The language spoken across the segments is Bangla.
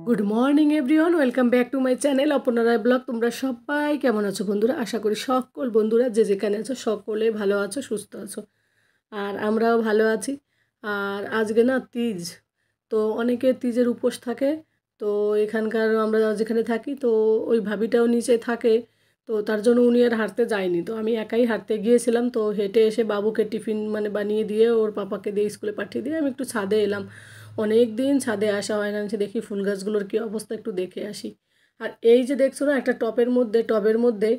Good morning everyone, welcome back to my channel Aparna blog. তোমরা সবাই কেমন আছো বন্ধুরা? আশা করি সকল বন্ধুরা যে যেখানে আছো সকলে ভালো আছো, সুস্থ আছো। আর আমরাও ভালো আছি। আর আজকে না তিজ, তো অনেকের তিজের উপোস থাকে। তো এখানকার আমরা যেখানে থাকি, তো ওই ভাবিটাও নিচে থাকে। তো তার জন্য উনি আর হাঁটতে যায়নি, তো আমি একাই হাঁটতে গিয়েছিলাম। তো হেঁটে এসে বাবুকে টিফিন বানিয়ে দিয়ে ওর পাপাকে দিয়ে স্কুলে পাঠিয়ে দিয়ে আমি একটু ছাদে এলাম। অনেক দিন ছাদে আসা হয় না, আমি দেখি ফুল গাছগুলোর কী অবস্থা, একটু দেখে আসি। আর এই যে দেখছো না, একটা টবের মধ্যে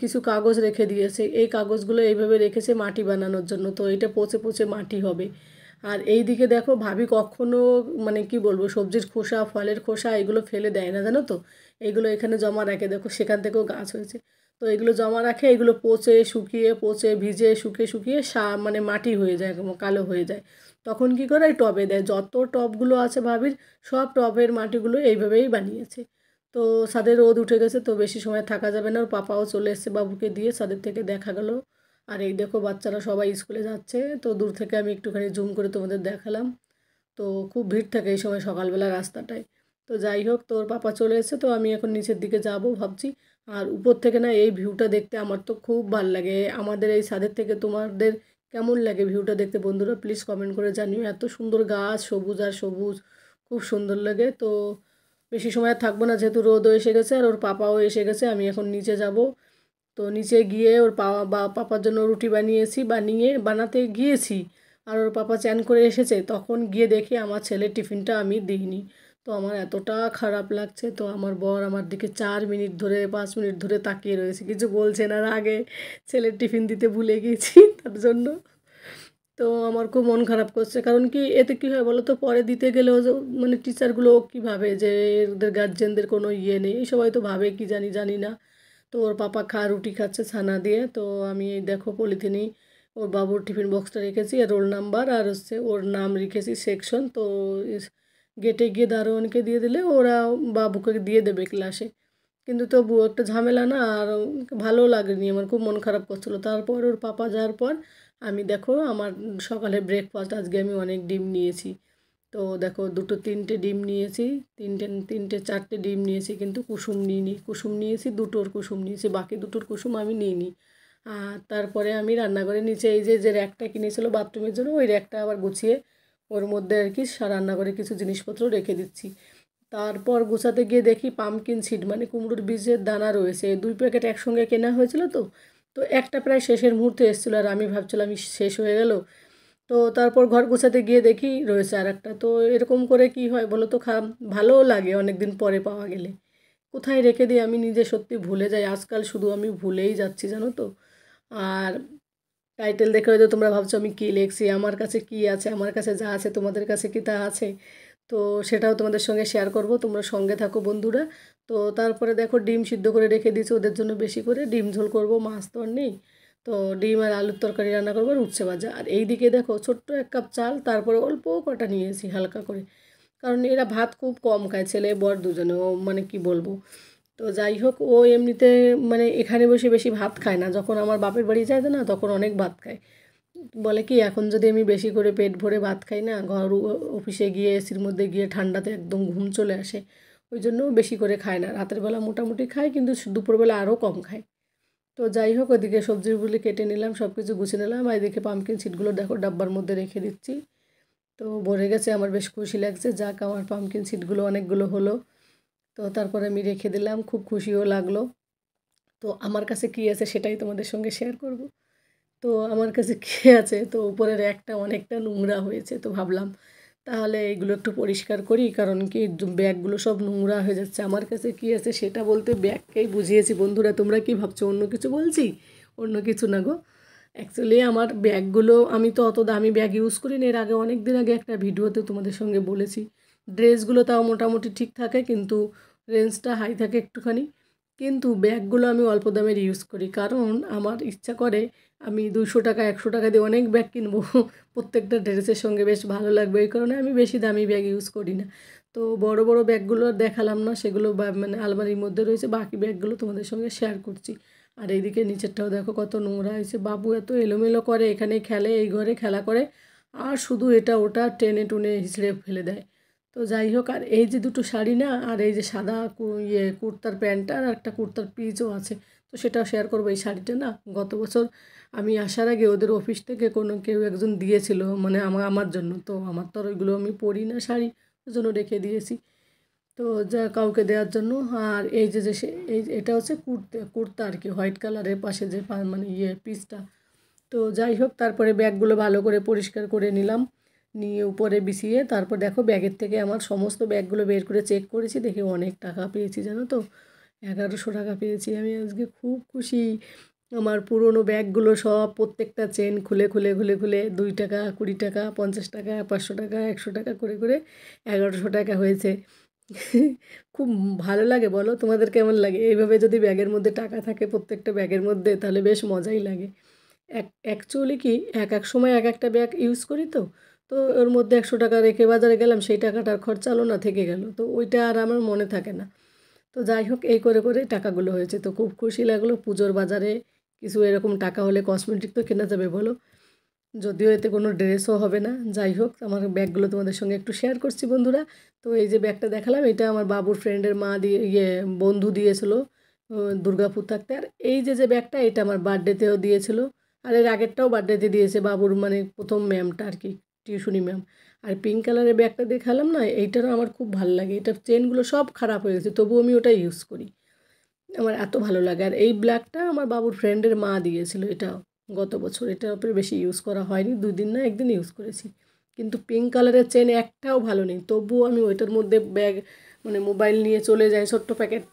কিছু কাগজ রেখে দিয়েছে। এই কাগজগুলো এইভাবে রেখেছে মাটি বানানোর জন্য, তো এটা পচে পচে মাটি হবে। আর এই দিকে দেখো, ভাবি কখনো কি বলবো, সবজির খোসা, ফলের খোসা এগুলো ফেলে দেয় না, জানো তো। এইগুলো এখানে জমা রাখে, দেখো সেখান থেকেও গাছ হয়েছে। তো এগুলো জমা রাখে, এগুলো পচে শুকিয়ে, পচে ভিজে শুকিয়ে শুকিয়ে মাটি হয়ে যায়, কালো হয়ে যায়। তখন কি করে, টবে দেয়। যত টবগুলো আছে ভাবির, সব টবের মাটিগুলো এইভাবেই বানিয়েছে। তো ছাদে রোদ উঠে গেছে, তো বেশি সময় থাকা যাবে না। ওর পাপাও চলে এসেছে বাবুকে দিয়ে, ছাদের থেকে দেখা গেল। আর এই দেখো বাচ্চারা সবাই স্কুলে যাচ্ছে, তো দূর থেকে আমি একটুখানি জুম করে তোমাদের দেখালাম। তো খুব ভিড় থাকে এই সময় সকালবেলা রাস্তাটায়। তো যাই হোক, তোর পাপা চলে এসেছে, তো আমি এখন নিচের দিকে যাব ভাবছি। আর উপর থেকে না এই ভিউটা দেখতে আমার তো খুব ভালো লাগে। আমাদের এই ছাদের থেকে তোমাদের কেমন লাগে ভিউটা দেখতে বন্ধুরা? প্লিজ কমেন্ট করে জানিও। এত সুন্দর গাছ, সবুজ আর সবুজ, খুব সুন্দর লাগে। তো বেশি সময় আর থাকবো না, যেহেতু রোদও এসে গেছে আর ওর পাপাও এসে গেছে। আমি এখন নিচে যাব। তো নিচে গিয়ে ওর পাপার জন্য রুটি বানাতে গিয়েছি। আর ওর পাপা চ্যান করে এসেছে, তখন গিয়ে দেখি আমার ছেলের টিফিনটা আমি দিইনি। তো আমার এতটা খারাপ লাগছে। তো আমার বর আমার দিকে 4 মিনিট ধরে 5 মিনিট ধরে তাকিয়ে রয়েছে, কিছু বলছে না। আর আগে ছেলের টিফিন দিতে ভুলে গেছি তার জন্য। তো আমার খুব মন খারাপ করছে, কারণ কি এতে কী হয় বলো তো, পরে দিতে গেলেও যে টিচারগুলো কী ভাবে যে এদের গার্জেনদের কোনো ইয়ে নেই, এই সবাই তো ভাবে কি জানি জানি না। তো ওর পাপা রুটি খাচ্ছে ছানা দিয়ে। তো আমি এই দেখো পলিথিনেই ওর বাবুর টিফিন বক্সটা রেখেছি, আর রোল নাম্বার আর হচ্ছে ওর নাম রেখেছি, সেকশন। তো গেটে গিয়ে দারোয়ানকে দিয়ে দিলে ওরা বাবুকে দিয়ে দেবে ক্লাসে। কিন্তু তবু একটা ঝামেলা না, আর ভালো লাগেনি, আমার খুব মন খারাপ করছিলো। তারপর ওর পাপা যাওয়ার পর আমি দেখো আমার সকালে ব্রেকফাস্ট আজকে আমি অনেক ডিম নিয়েছি। তো দেখো দুটো তিনটে ডিম নিয়েছি, তিনটে তিনটে চারটে ডিম নিয়েছি, কিন্তু কুসুম নিইনি। কুসুম নিয়েছি দুটোর কুসুম নিয়েছি, বাকি দুটোর কুসুম আমি নিইনি। আর তারপরে আমি রান্নাঘরের নিচে এই যে র্যাকটা কিনেছিল বাথরুমের জন্য, ওই র্যাকটা আবার গুছিয়ে ওর মধ্যে আর কি রান্নাঘরে কিছু জিনিসপত্র রেখে দিচ্ছি। তারপর গুছাতে গিয়ে দেখি পামকিন সিড কুমড়োর বীজের দানা রয়েছে, 2 প্যাকেট একসঙ্গে কেনা হয়েছিল। তো তো একটা প্রায় শেষের মুহূর্তে এসেছিলো, আর আমি ভাবছিলাম শেষ হয়ে গেল। তো তারপর ঘর গোছাতে গিয়ে দেখি রয়েছে আর একটা। তো এরকম করে কি হয় বলো তো, ভালোও লাগে অনেক দিন পরে পাওয়া গেলে। কোথায় রেখে দিই আমি নিজে সত্যি ভুলে যাই, আজকাল শুধু আমি ভুলেই যাচ্ছি, জানো তো। আর টাইটেল দেখে হয়তো তোমরা ভাবছো আমি কী লিখছি। আমার কাছে কি আছে, আমার কাছে যা আছে তোমাদের কাছে কি তা আছে? তো সেটাও তোমাদের সঙ্গে শেয়ার করব, তোমরা সঙ্গে থাকো বন্ধুরা। তো তারপরে দেখো ডিম সিদ্ধ করে রেখে দিয়েছি ওদের জন্য বেশি করে, ডিম ঝোল করব, মাছ তো আর নেই। তো ডিম আর আলুর তরকারি রান্না করবো, আর উচ্ছে ভাজা। আর এই দিকে দেখো ছোট্ট 1 কাপ চাল, তারপরে অল্প কটা নিয়েছি হালকা করে, কারণ এরা ভাত খুব কম খায়, ছেলে বর দুজনে। ও কি বলবো। তো যাই হোক, ও এমনিতে এখানে বসে বেশি ভাত খায় না, যখন আমার বাপের বাড়ি যায় না তখন অনেক ভাত খায়। বলে কি, এখন যদি আমি বেশি করে পেট ভরে ভাত খাই না, অফিসে গিয়ে এসির মধ্যে গিয়ে ঠান্ডাতে একদম ঘুম চলে আসে। ওই জন্য বেশি করে খায় না, রাতের বেলা মোটামুটি খায়, কিন্তু দুপুরবেলা আরও কম খায়। তো যাই হোক, ওদিকে সবজিগুলি কেটে নিলাম, সব কিছু গুছিয়ে নিলাম। আর এদিকে পামকিন সিডগুলো দেখো ডাব্বার মধ্যে রেখে দিচ্ছি। তো ভরে গেছে, আমার বেশ খুশি লাগছে, যাক আমার পামকিন সিডগুলো অনেকগুলো হলো। তো তারপরে আমি রেখে দিলাম, খুব খুশিও লাগলো। তো আমার কাছে কী আছে সেটাই তোমাদের সঙ্গে শেয়ার করব। তো আমার কাছে কী আছে, তো উপরের একটা অনেকটা নোংরা হয়েছে, তো ভাবলাম তাহলে এগুলো একটু পরিষ্কার করি, কারণ কি ব্যাগগুলো সব নোংরা হয়ে যাচ্ছে। আমার কাছে কী আছে সেটা বলতে ব্যাগকেই বুঝিয়েছি বন্ধুরা, তোমরা কি ভাবছো অন্য কিছু বলছি? অন্য কিছু না গো। অ্যাকচুয়ালি আমার ব্যাগগুলো, আমি তো অত দামি ব্যাগ ইউজ করি না। এর আগে অনেক দিন আগে একটা ভিডিওতে তোমাদের সঙ্গে বলেছি। ড্রেসগুলো তাও মোটামুটি ঠিক থাকে, কিন্তু রেঞ্জটা হাই থাকে একটুখানি। কিন্তু ব্যাগগুলো আমি অল্প দামের ইউজ করি, কারণ আমার ইচ্ছা করে আমি 200 টাকা 100 টাকা দিয়ে অনেক ব্যাগ কিনবো, প্রত্যেকটা ড্রেসের সঙ্গে বেশ ভালো লাগবে, এই কারণে আমি বেশি দামি ব্যাগ ইউজ করি না। তো বড় বড় ব্যাগগুলো আর দেখালাম না, সেগুলো আলমারির মধ্যে রয়েছে, বাকি ব্যাগগুলো তোমাদের সঙ্গে শেয়ার করছি। আর এইদিকে নিচেরটাও দেখো কত নোংরা হয়েছে। বাবু এত এলোমেলো করে, এখানে খেলে, এই ঘরে খেলা করে, আর শুধু এটা ওটা টেনে টুনে হিঁচড়ে ফেলে দেয়। তো যাই হোক, আর এই যে দুটো শাড়ি না, আর এই যে সাদা কুর্তার প্যান্টটা আর একটা কুর্তার পিসও আছে, তো সেটাও শেয়ার করবো। এই শাড়িটা না গত বছর আমি আসার আগে ওদের অফিস থেকে কেউ একজন দিয়েছিল, মানে আমার জন্য। তো আমার তো আর ওইগুলো আমি পরি না শাড়ি, ওই জন্য রেখে দিয়েছি, তো যা কাউকে দেওয়ার জন্য। আর এই যে এটা হচ্ছে কুর্তা আর কি, হোয়াইট কালারের পাশে যে মানে পিসটা। তো যাই হোক, তারপরে ব্যাগগুলো ভালো করে পরিষ্কার করে নিলাম, নিয়ে উপরে বিছিয়ে তারপর দেখো ব্যাগের থেকে আমার সমস্ত ব্যাগগুলো বের করে চেক করেছি, দেখি অনেক টাকা পেয়েছি জানো তো, 1100 টাকা পেয়েছি। আমি আজকে খুব খুশি। আমার পুরনো ব্যাগগুলো সব প্রত্যেকটা চেন খুলে খুলে খুলে খুলে 2 টাকা, 20 টাকা, 50 টাকা, 500 টাকা, 100 টাকা করে করে 1100 টাকা হয়েছে। খুব ভালো লাগে, বলো তোমাদের কেমন লাগে? এইভাবে যদি ব্যাগের মধ্যে টাকা থাকে প্রত্যেকটা ব্যাগের মধ্যে, তাহলে বেশ মজাই লাগে। অ্যাকচুয়ালি কি এক এক সময় এক একটা ব্যাগ ইউজ করি, তো তো ওর মধ্যে 100 টাকা রেখে বাজারে গেলাম, সেই টাকাটার খরচালো না, থেকে গেল, তো ওইটা আর আমার মনে থাকে না। তো যাই হোক, এই করে করে টাকাগুলো হয়েছে, তো খুব খুশি লাগলো। পুজোর বাজারে কিছু এরকম টাকা হলে কসমেটিক তো কেনা যাবে বলো, যদিও এতে কোনো ড্রেসও হবে না। যাই হোক, আমার ব্যাগগুলো তোমাদের সঙ্গে একটু শেয়ার করছি বন্ধুরা। তো এই যে ব্যাগটা দেখালাম, এটা আমার বাবুর ফ্রেন্ডের মা দিয়ে বন্ধু দিয়েছিল দুর্গাপুর থাকতে। আর এই যে ব্যাগটা, এটা আমার বার্থডেতেও দিয়েছিল, আর এর আগেরটাও বার্থডেতে দিয়েছে বাবুর, মানে প্রথম ম্যামটা আর কি, টিউশনি ম্যাম। আর পিঙ্ক কালারের ব্যাগটা দেখালাম না, এইটারও আমার খুব ভালো লাগে। এটা চেনগুলো সব খারাপ হয়ে গেছে, তবুও আমি ওটা ইউজ করি, আমার এত ভালো লাগে। আর এই ব্ল্যাকটা আমার বাবুর ফ্রেন্ডের মা দিয়েছিল, এটা গত বছর। এটার উপরে বেশি ইউজ করা হয়নি, 2 দিন না 1 দিন ইউজ করেছি। কিন্তু পিঙ্ক কালারের চেন একটাও ভালো নেই, তবুও আমি ওইটার মধ্যে ব্যাগ, মানে মোবাইল নিয়ে চলে যাই, ছোট্ট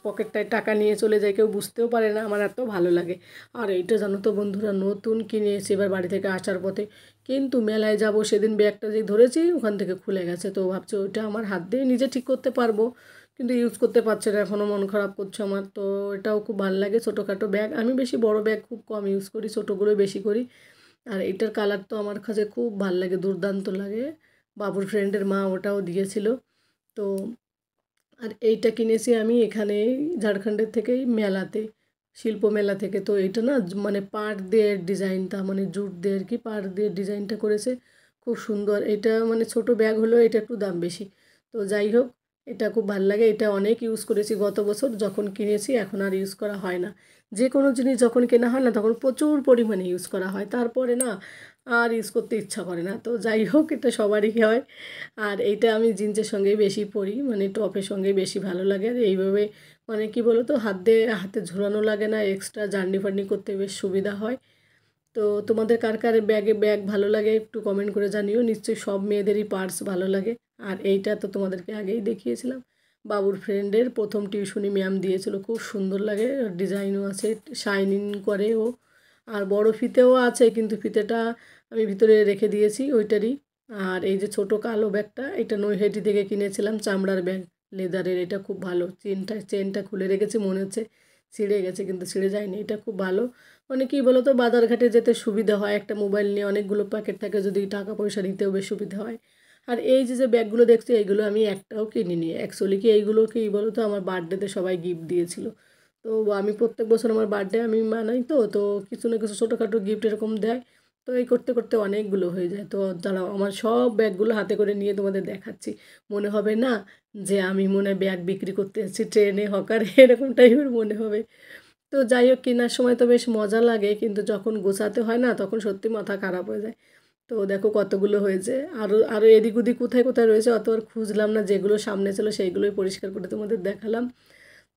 পকেটটায় টাকা নিয়ে চলে যাই, কেউ বুঝতেও পারে না, আমার এত ভালো লাগে। আর এইটা জানো তো বন্ধুরা, নতুন কিনে এসে এবার বাড়ি থেকে আসার পথে, কিন্তু মেলায় যাব সেদিন ব্যাগটা যে ধরেছি ওখান থেকে খুলে গেছে, তো ভাবছি ওইটা আমার হাত দিয়ে নিজে ঠিক করতে পারবো, কিন্তু ইউজ করতে পারছে না, এখনও মন খারাপ করছে আমার। তো এটাও খুব ভালো লাগে, ছোটোখাটো ব্যাগ। আমি বেশি বড় ব্যাগ খুব কম ইউজ করি, ছোটোগুলোই বেশি করি। আর এটার কালার তো আমার কাছে খুব ভালো লাগে, দুর্দান্ত লাগে। বাবুর ফ্রেন্ডের মা ওটাও দিয়েছিল। তো আর এইটা কিনেছি আমি এখানে ঝাড়খণ্ডের থেকেই, মেলাতে, শিল্প মেলা থেকে। তো এইটা না মানে পাড় দিয়ে ডিজাইনটা, মানে জুট দিয়ে আর কি পাড় দিয়ে ডিজাইনটা করেছে, খুব সুন্দর। এটা মানে ছোট ব্যাগ হলেও এটা একটু দাম বেশি। তো যাই হোক, এটা খুব ভালো লাগে। এটা অনেক ইউজ করেছি গত বছর যখন কিনেছি, এখন আর ইউজ করা হয় না। যে কোনো জিনিস যখন কেনা হয় না, তখন প্রচুর পরিমাণে ইউজ করা হয়, তারপরে না আর ইউজ করতে ইচ্ছা করে না। তো যাই হোক, এটা সবারই হয়। আর এইটা আমি জিন্সের সঙ্গেই বেশি পরি, মানে টপের সঙ্গেই বেশি ভালো লাগে। আর এইভাবে মানে কি বলো তো, হাতে ঝোলানো লাগে না, এক্সট্রা জার্নি ফার্নি করতে বেশ সুবিধা হয়। তো তোমাদের কার কার ব্যাগ ভালো লাগে একটু কমেন্ট করে জানিও। নিশ্চয়ই সব মেয়েদেরই পার্স ভালো লাগে। আর এইটা তো তোমাদেরকে আগেই দেখিয়েছিলাম, বাবুর ফ্রেন্ডের প্রথম টিউশনি ম্যাম দিয়েছিল, খুব সুন্দর লাগে, ডিজাইনও আছে, শাইনিং করে ও। আর বড় ফিতেও আছে, কিন্তু ফিতেটা আমি ভিতরে রেখে দিয়েছি ওইটারই। আর এই যে ছোট কালো ব্যাগটা, এটা নৈহাটি থেকে কিনেছিলাম, চামড়ার ব্যাগ, লেদারের। এটা খুব ভালো, চেনটা খুলে রেখেছি, মনে হচ্ছে ছিঁড়ে গেছে, কিন্তু ছিঁড়ে যায়নি। এটা খুব ভালো, মানে কী বলো তো, বাজারঘাটে যেতে সুবিধা হয়, একটা মোবাইল নিয়ে অনেকগুলো প্যাকেট থাকে, যদি টাকা পয়সা নিতেও বেশ সুবিধা হয়। আর এই যে ব্যাগগুলো দেখছি, এইগুলো আমি একটাও কিনিনি। অ্যাকচুয়ালি কি এইগুলো কি বলো তো, আমার বার্থডেতে সবাই গিফট দিয়েছিল। তো আমি প্রত্যেক বছর আমার বার্থডে আমি মানাই, তো তো কিছু না কিছু ছোটোখাটো গিফট এরকম দেয়। তো এই করতে করতে অনেকগুলো হয়ে যায়। তো দাঁড়াও, আমার সব ব্যাগগুলো হাতে করে নিয়ে তোমাদের দেখাচ্ছি, মনে হবে না যে আমি মনে হয় ব্যাগ বিক্রি করতে এসেছি, ট্রেনে হকারে, এরকম টাইপের মনে হবে। তো যাই হোক, কেনার সময় তো বেশ মজা লাগে, কিন্তু যখন গোছাতে হয় না, তখন সত্যি মাথা খারাপ হয়ে যায়। তো দেখো কতগুলো হয়েছে, আরও আরও এদিক ওদিক কোথায় কোথায় রয়েছে অত আর খুঁজলাম না, যেগুলো সামনে ছিল সেইগুলোই পরিষ্কার করে তোমাদের দেখালাম।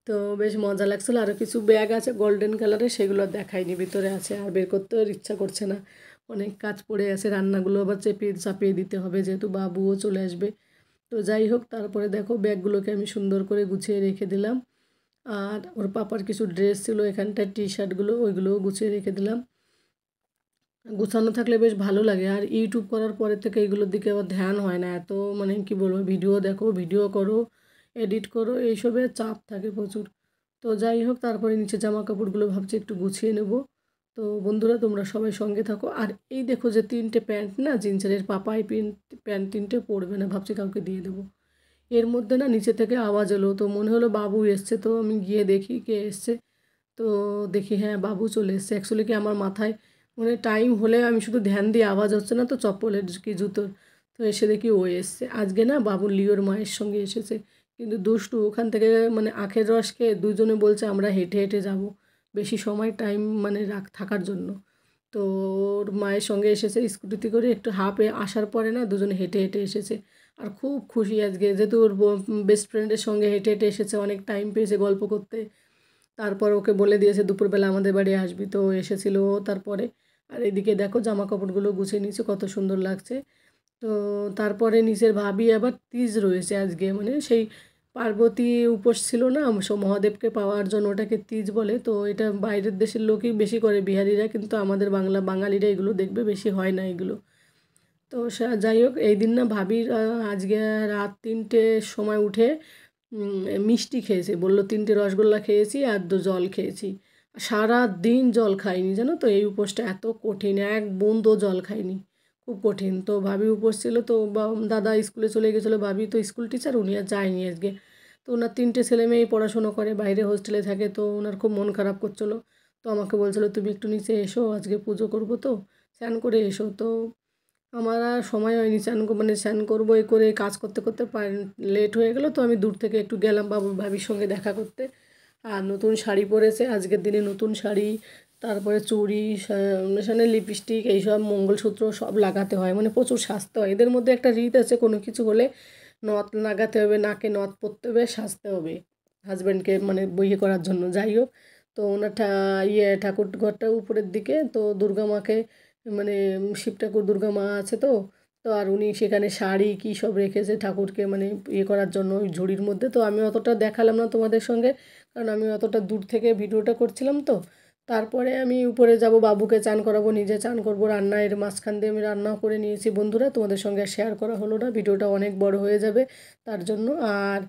তো বেশ মজা লাগছিলো। আরও কিছু ব্যাগ আছে গোল্ডেন কালারের, সেগুলো দেখাইনি, ভিতরে আছে, আর বের করতেও ইচ্ছা করছে না, অনেক কাজ পড়ে আছে, রান্নাগুলো আবার চাপিয়ে দিতে হবে, যেহেতু বাবুও চলে আসবে। তো যাই হোক, তারপরে দেখো ব্যাগগুলোকে আমি সুন্দর করে গুছিয়ে রেখে দিলাম। আর ওর পাপার কিছু ড্রেস ছিল এখানটায়, টি শার্টগুলো, ওইগুলোও গুছিয়ে রেখে দিলাম। গোছানো থাকলে বেশ ভালো লাগে। আর ইউটিউব করার পরে থেকে এগুলোর দিকে আবার ধ্যান হয় না, এত মানে কি বলবো, ভিডিও দেখো, ভিডিও করো, এডিট করো, এইসবের চাপ থাকে প্রচুর। তো যাই হোক, তারপরে নিচে জামা কাপড়গুলো ভাবছি একটু গুছিয়ে নেব। তো বন্ধুরা, তোমরা সবাই সঙ্গে থাকো। আর এই দেখো যে 3টে প্যান্ট না জিন্সের, এর পাপাই প্যান্ট 3টে পরবে না, ভাবছি কাউকে দিয়ে দেবো। এর মধ্যে না নিচে থেকে আওয়াজ এলো, তো মনে হলো বাবু এসছে, তো আমি গিয়ে দেখি কে এসছে। তো দেখি হ্যাঁ, বাবু চলে এসছে। অ্যাকচুয়ালি কি আমার মাথায় মানে টাইম হলে আমি শুধু ধ্যান দিয়ে, আওয়াজ হচ্ছে না তো চপ্পলের কি জুতোর, তো এসে দেখি ও এসছে আজকে না, বাবুর লিওর মায়ের সঙ্গে এসেছে। কিন্তু দুষ্টু ওখান থেকে মানে আখের রস খেয়ে দুজনে বলছে আমরা হেঁটে হেঁটে যাব, বেশি সময় টাইম মানে থাকার জন্য। তো ওর মায়ের সঙ্গে এসেছে স্কুটিতে করে, একটু হাঁপে আসার পরে না দুজনে হেঁটে হেঁটে এসেছে। আর খুব খুশি আজকে, যেহেতু ওর বেস্ট ফ্রেন্ডের সঙ্গে হেঁটে হেঁটে এসেছে, অনেক টাইম পেয়েছে গল্প করতে। তারপর ওকে বলে দিয়েছে দুপুরবেলা আমাদের বাড়ি আসবি, তো ও এসেছিলো তারপরে। আর এদিকে দেখো জামা কাপড়গুলো গুছিয়ে নিয়েছে, কত সুন্দর লাগছে। তো তারপরে নিচের ভাবি আবার তিজ রয়েছে আজকে, মানে সেই পার্বতী উপোস ছিল না, মহাদেবকে পাওয়ার জন্য, ওটাকে তিজ বলে। তো এটা বাইরের দেশের লোকই বেশি করে, বিহারিরা, কিন্তু আমাদের বাঙালিরা এগুলো দেখবে বেশি হয় না এগুলো। তো যাই হোক, এই দিন না ভাবির আজকে রাত 3টের সময় উঠে মিষ্টি খেয়েছে, বললো 3টে রসগোল্লা খেয়েছি আর জল খেয়েছি। সারা দিন জল খাইনি, জানো তো, এই উপোসটা এত কঠিন, এক বুন্দও জল খাইনি, খুব কঠিন। তো ভাবি উপোস ছিল, তো দাদা স্কুলে চলে গেছিলো, ভাবি তো স্কুল টিচার, উনি আর যায়নি আজকে। তো ওনার 3টে ছেলে মেয়েই পড়াশুনো করে, বাইরে হোস্টেলে থাকে, তো ওনার খুব মন খারাপ করছিলো। তো আমাকে বলছিলো তুমি একটু নিচে এসো, আজকে পুজো করবো, তো স্নান করে এসো। তো আমার আর সময় হয়নি স্নান, মানে স্নান করবো এ করে কাজ করতে করতে লেট হয়ে গেলো। তো আমি দূর থেকে একটু গেলাম ভাবির সঙ্গে দেখা করতে। আর নতুন শাড়ি পরেছে আজকের দিনে, নতুন শাড়ি, তারপরে চুড়ি, মানে লিপস্টিক, এইসব মঙ্গলসূত্র সব লাগাতে হয়, মানে প্রচুর সাজতে হয়। এদের মধ্যে একটা রীত আছে, কোনো কিছু হলে নথ লাগাতে হবে, নাকে নথ পরতে হবে, সাজতে হবে হাজব্যান্ডকে, মানে বইয়ে করার জন্য। যাই হোক, তো ওনার ঠাকুর ঘরটা উপরের দিকে, তো দুর্গা মাকে, মানে শিব ঠাকুর দুর্গা মা আছে, তো তো আর উনি সেখানে শাড়ি কী সব রেখেছে ঠাকুরকে মানে করার জন্য ওই ঝুড়ির মধ্যে। তো আমি অতটা দেখালাম না তোমাদের সঙ্গে, কারণ আমি অতটা দূর থেকে ভিডিওটা করছিলাম। তো তারপরে আমি উপরে যাব, বাবুকে চান করাবো, নিজে চান করবো, রান্না এর মাঝখান দিয়ে আমি রান্নাও করে নিয়েছি বন্ধুরা, তোমাদের সঙ্গে শেয়ার করা হলো না, ভিডিওটা অনেক বড় হয়ে যাবে তার জন্য। আর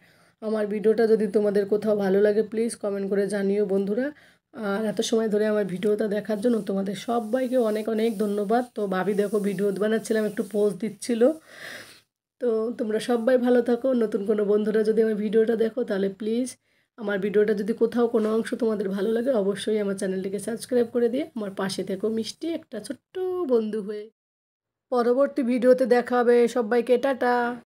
আমার ভিডিওটা যদি তোমাদের কোথাও ভালো লাগে প্লিজ কমেন্ট করে জানিও বন্ধুরা। আর এত সময় ধরে আমার ভিডিওটা দেখার জন্য তোমাদের সবাইকে অনেক অনেক ধন্যবাদ। তো ভাবি দেখো ভিডিও বানাচ্ছিলাম, একটু পোজ দিচ্ছিল। তো তোমরা সবাই ভালো থাকো। নতুন কোনো বন্ধুরা যদি আমার ভিডিওটা দেখো তাহলে প্লিজ আমার ভিডিওটা যদি কোথাও কোনো অংশ তোমাদের ভালো লাগে অবশ্যই আমার চ্যানেলটিকে সাবস্ক্রাইব করে দিয়ে আমার পাশে থেকো মিষ্টি একটা ছোট্ট বন্ধু হয়ে। পরবর্তী ভিডিওতে দেখা হবে, সবাইকে টাটা।